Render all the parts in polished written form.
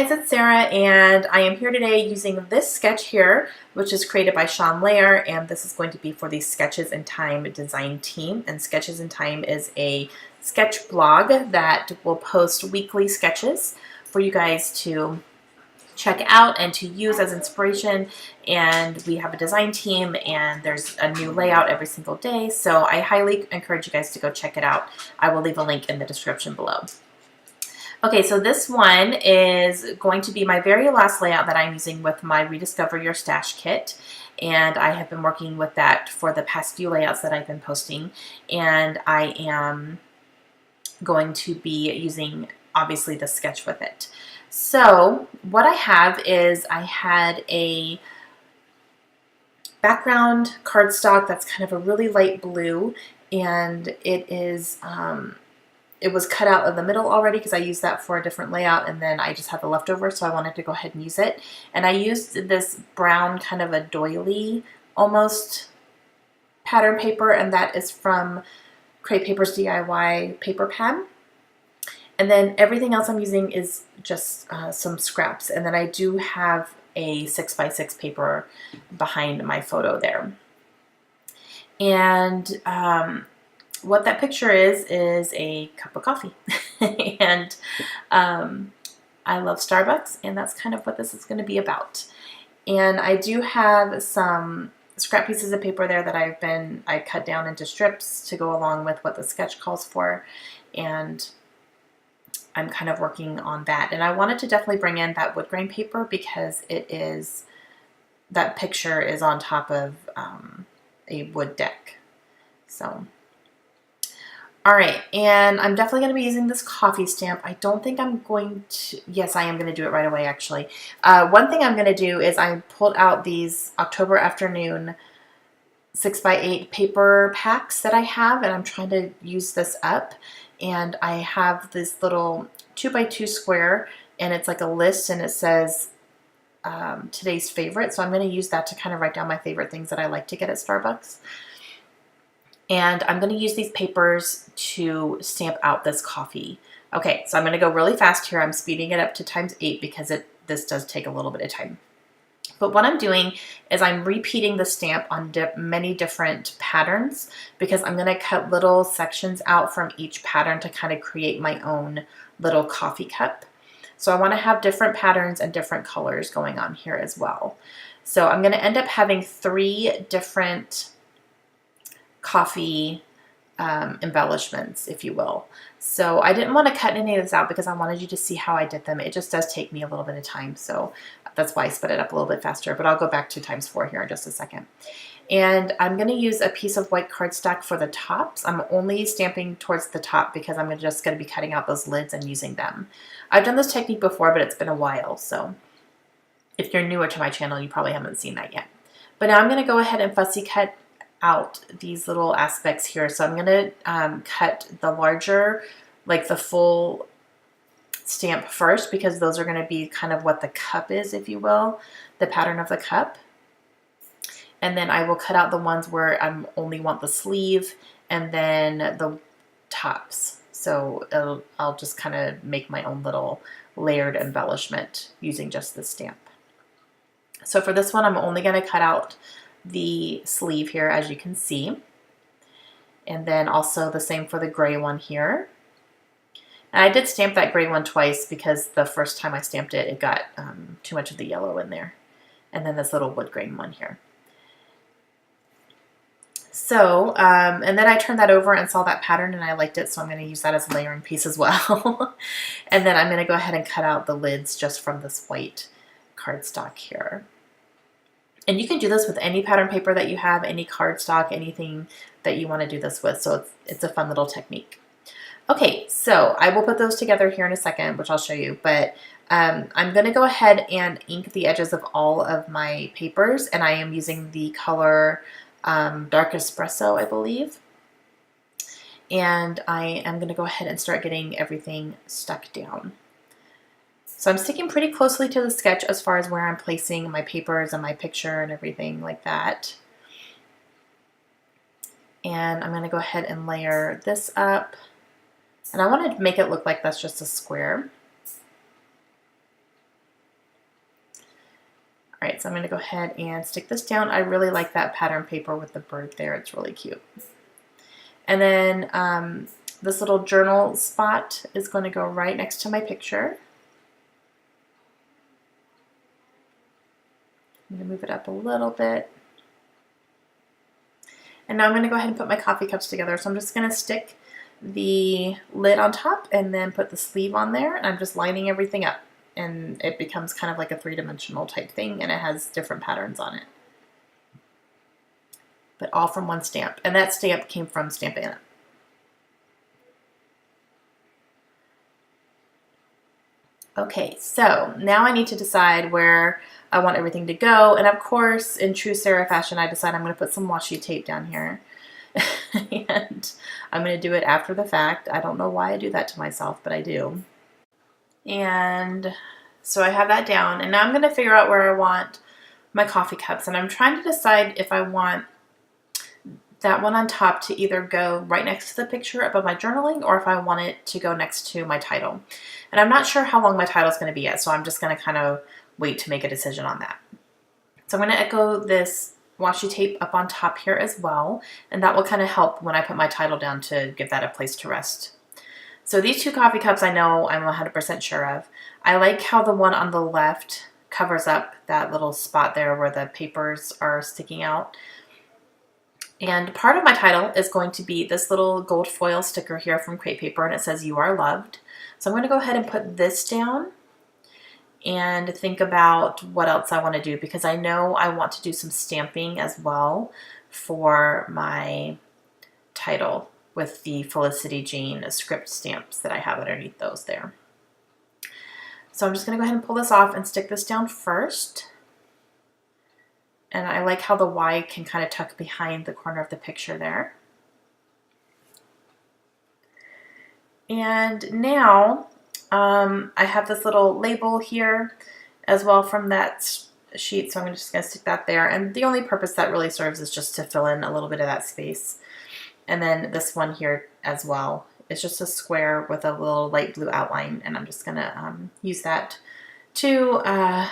guys, it's Sarah, and I am here today using this sketch here, which is created by Sean Layer, and this is going to be for the Sketches in Thyme design team. And Sketches in Thyme is a sketch blog that will post weekly sketches for you guys to check out and to use as inspiration. And we have a design team, and there's a new layout every single day, so I highly encourage you guys to go check it out. I will leave a link in the description below. Okay, so this one is going to be my very last layout that I'm using with my Rediscover Your Stash kit. And I have been working with that for the past few layouts that I've been posting. And I am going to be using, obviously, the sketch with it. So what I have is I had a background cardstock that's kind of a really light blue, and it is it was cut out of the middle already because I used that for a different layout, and then I just had the leftover, so I wanted to go ahead and use it. And I used this brown kind of a doily almost pattern paper, and that is from Create Paper's DIY paper pad. And then everything else I'm using is just some scraps, and then I do have a 6x6 paper behind my photo there. And what that picture is a cup of coffee. And I love Starbucks, and that's kind of what this is going to be about. And I do have some scrap pieces of paper there that I cut down into strips to go along with what the sketch calls for, and I'm kind of working on that. And I wanted to definitely bring in that wood grain paper because that picture is on top of a wood deck. So all right, and I'm definitely going to be using this coffee stamp. I don't think I'm going to, yes, I am going to do it right away, actually. One thing I'm going to do is I pulled out these October Afternoon 6x8 paper packs that I have, and I'm trying to use this up. And I have this little 2x2 square, and it's like a list, and it says today's favorite. So I'm going to use that to kind of write down my favorite things that I like to get at Starbucks. And I'm going to use these papers to stamp out this coffee. Okay, so I'm going to go really fast here. I'm speeding it up to ×8 because this does take a little bit of time. But what I'm doing is I'm repeating the stamp on many different patterns because I'm going to cut little sections out from each pattern to kind of create my own little coffee cup. So I want to have different patterns and different colors going on here as well. So I'm going to end up having 3 different coffee embellishments, if you will. So I didn't want to cut any of this out because I wanted you to see how I did them. It just does take me a little bit of time, so that's why I sped it up a little bit faster, but I'll go back to ×4 here in just a second. And I'm going to use a piece of white cardstock for the tops. I'm only stamping towards the top because I'm just going to be cutting out those lids and using them. I've done this technique before, but it's been a while, so if you're newer to my channel, you probably haven't seen that yet. But now I'm going to go ahead and fussy cut out these little aspects here. So I'm going to cut the larger, like the full stamp first, because those are going to be kind of what the cup is, if you will, the pattern of the cup. And then I will cut out the ones where I only want the sleeve and then the tops. So I'll just kind of make my own little layered embellishment using just this stamp. So for this one, I'm only going to cut out the sleeve here, as you can see, and then also the same for the gray one here. And I did stamp that gray one twice because the first time I stamped it, it got too much of the yellow in there. And then this little wood grain one here. So, and then I turned that over and saw that pattern and I liked it, so I'm going to use that as a layering piece as well. And then I'm going to go ahead and cut out the lids just from this white cardstock here. And you can do this with any pattern paper that you have, any cardstock, anything that you want to do this with. So it's a fun little technique. Okay, so I will put those together here in a second, which I'll show you. But I'm going to go ahead and ink the edges of all of my papers. And I am using the color Dark Espresso, I believe. And I am going to go ahead and start getting everything stuck down. So I'm sticking pretty closely to the sketch as far as where I'm placing my papers and my picture and everything like that. And I'm going to go ahead and layer this up. And I want to make it look like that's just a square. All right, so I'm going to go ahead and stick this down. I really like that pattern paper with the bird there. It's really cute. And then this little journal spot is going to go right next to my picture. I'm going to move it up a little bit. And now I'm going to go ahead and put my coffee cups together. So I'm just going to stick the lid on top and then put the sleeve on there. And I'm just lining everything up. And it becomes kind of like a three-dimensional type thing, and it has different patterns on it. But all from one stamp. And that stamp came from Stampin'. Okay, so now I need to decide where I want everything to go. And of course, in true Sarah fashion, I decide I'm going to put some washi tape down here. And I'm going to do it after the fact. I don't know why I do that to myself, but I do. And so I have that down. And now I'm going to figure out where I want my coffee cups. And I'm trying to decide if I want that one on top to either go right next to the picture above my journaling, or if I want it to go next to my title. And I'm not sure how long my title is going to be yet, so I'm just going to kind of wait to make a decision on that. So I'm going to echo this washi tape up on top here as well, and that will kind of help when I put my title down to give that a place to rest. So these two coffee cups I know I'm 100% sure of. I like how the one on the left covers up that little spot there where the papers are sticking out. And part of my title is going to be this little gold foil sticker here from Crate Paper, and it says "You Are Loved." So I'm going to go ahead and put this down and think about what else I want to do, because I know I want to do some stamping as well for my title with the Felicity Jane script stamps that I have underneath those there. So I'm just going to go ahead and pull this off and stick this down first. And I like how the Y can kind of tuck behind the corner of the picture there. And now I have this little label here as well from that sheet, so I'm just going to stick that there. And the only purpose that really serves is just to fill in a little bit of that space. And then this one here as well. It's just a square with a little light blue outline, and I'm just going to use that to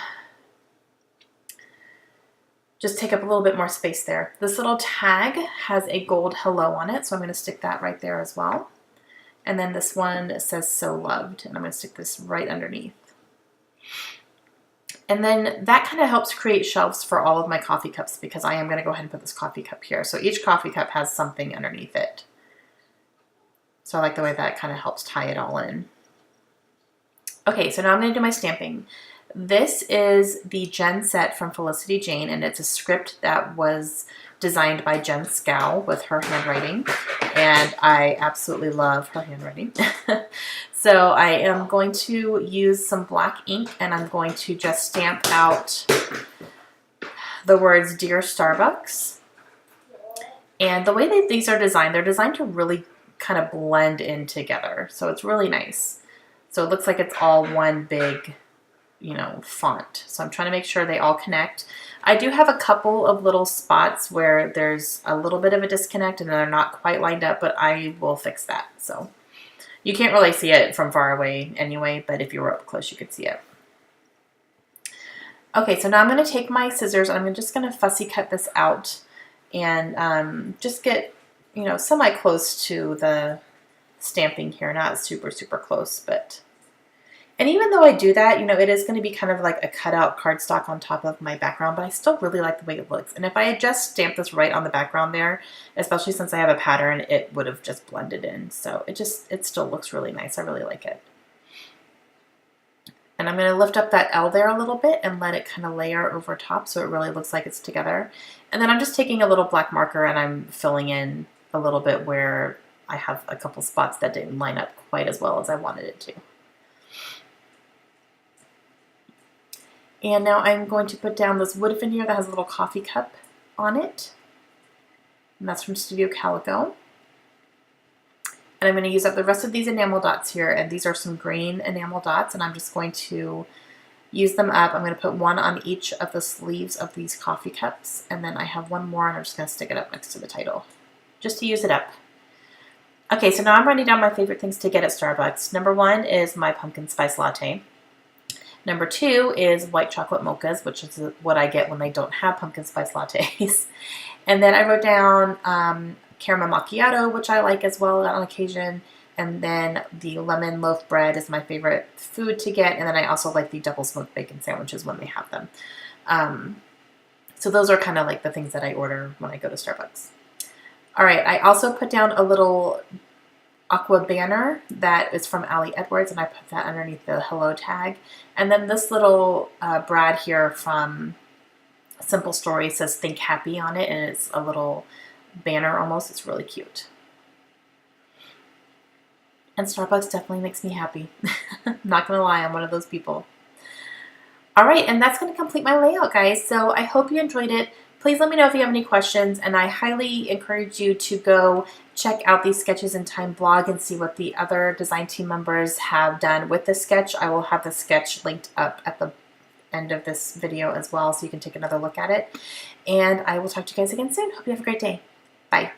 just take up a little bit more space there. This little tag has a gold hello on it, so I'm going to stick that right there as well. And then this one says "So Loved," and I'm going to stick this right underneath. And then that kind of helps create shelves for all of my coffee cups, because I am going to go ahead and put this coffee cup here. So each coffee cup has something underneath it. So I like the way that kind of helps tie it all in. Okay, so now I'm going to do my stamping. This is the Jen set from Felicity Jane, and it's a script that was designed by Jen Scow with her handwriting, and I absolutely love her handwriting. So I am going to use some black ink, and I'm going to just stamp out the words "Dear Starbucks." And the way that these are designed, they're designed to really kind of blend in together. So it's really nice. So it looks like it's all one big, font. So I'm trying to make sure they all connect. I do have a couple of little spots where there's a little bit of a disconnect and they're not quite lined up, but I will fix that. So you can't really see it from far away anyway, but if you were up close, you could see it. Okay, so now I'm going to take my scissors and I'm just going to fussy cut this out and just get, semi close to the stamping here. Not super, super close, but... And even though I do that, it is going to be kind of like a cutout cardstock on top of my background, but I still really like the way it looks. And if I had just stamped this right on the background there, especially since I have a pattern, it would have just blended in. So it still looks really nice. I really like it. And I'm going to lift up that L there a little bit and let it kind of layer over top so it really looks like it's together. And then I'm just taking a little black marker and I'm filling in a little bit where I have a couple spots that didn't line up quite as well as I wanted it to. And now I'm going to put down this wood veneer that has a little coffee cup on it. And that's from Studio Calico. And I'm going to use up the rest of these enamel dots here. And these are some green enamel dots. And I'm just going to use them up. I'm going to put one on each of the sleeves of these coffee cups. And then I have one more and I'm just going to stick it up next to the title, just to use it up. Okay, so now I'm writing down my favorite things to get at Starbucks. Number one is my pumpkin spice latte. Number 2 is white chocolate mochas, which is what I get when I don't have pumpkin spice lattes. And then I wrote down caramel macchiato, which I like as well on occasion. And then the lemon loaf bread is my favorite food to get. And then I also like the double smoked bacon sandwiches when they have them. So those are kind of like the things that I order when I go to Starbucks. All right, I also put down a little aqua banner that is from Allie Edwards, and I put that underneath the hello tag. And then this little brad here from Simple Story says think happy on it, and it's a little banner almost. It's really cute. And Starbucks definitely makes me happy. Not gonna lie, I'm one of those people. All right, and that's gonna complete my layout, guys. So I hope you enjoyed it. Please let me know if you have any questions, and I highly encourage you to go check out these Sketches in Thyme blog and see what the other design team members have done with this sketch. I will have the sketch linked up at the end of this video as well, so you can take another look at it. And I will talk to you guys again soon. Hope you have a great day. Bye.